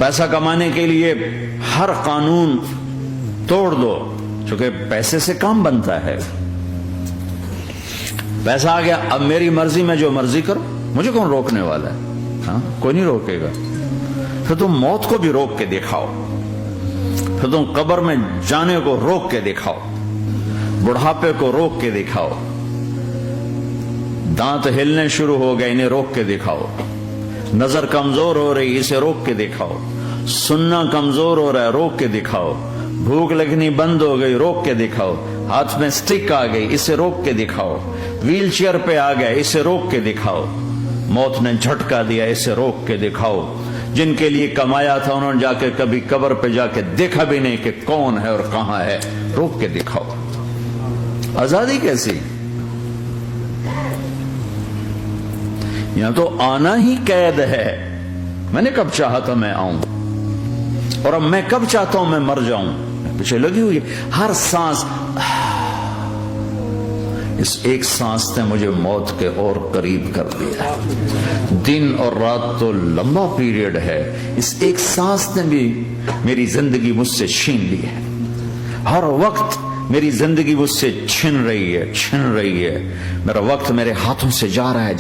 پیسہ کمانے کے لیے ہر قانون توڑ دو، چونکہ پیسے سے کام بنتا ہے. پیسہ آ گیا، اب میری مرضی، میں جو مرضی کروں، مجھے کون روکنے والا ہے؟ ہاں، کوئی نہیں روکے گا. پھر تم موت کو بھی روک کے دکھاؤ، پھر تم قبر میں جانے کو روک کے دکھاؤ، بڑھاپے کو روک کے دکھاؤ، دانت ہلنے شروع ہو گئے، انہیں روک کے دکھاؤ، نظر کمزور ہو رہی، اسے روک کے دکھاؤ، سننا کمزور ہو رہا ہے، روک کے دکھاؤ، بھوک لگنی بند ہو گئی، روک کے دکھاؤ، ہاتھ میں سٹک آ گئی، اسے روک کے دکھاؤ، ویل چیئر پہ آ گئے، اسے روک کے دکھاؤ، موت نے جھٹکا دیا، اسے روک کے دکھاؤ. جن کے لیے کمایا تھا انہوں نے جا کے کبھی قبر پہ جا کے دیکھا بھی نہیں کہ کون ہے اور کہاں ہے، روک کے دکھاؤ. آزادی کیسی؟ یہاں تو آنا ہی قید ہے. میں نے کب چاہا تھا میں آؤں، اور اب میں کب چاہتا ہوں میں مر جاؤں. پیچھے لگی ہوئی ہر سانس، اس ایک سانس نے مجھے موت کے اور قریب کر دیا. دن اور رات تو لمبا پیریڈ ہے، اس ایک سانس نے بھی میری زندگی مجھ سے چھین لی ہے. ہر وقت میری زندگی مجھ سے چھن رہی ہے. میرا وقت میرے ہاتھوں سے جا رہا ہے.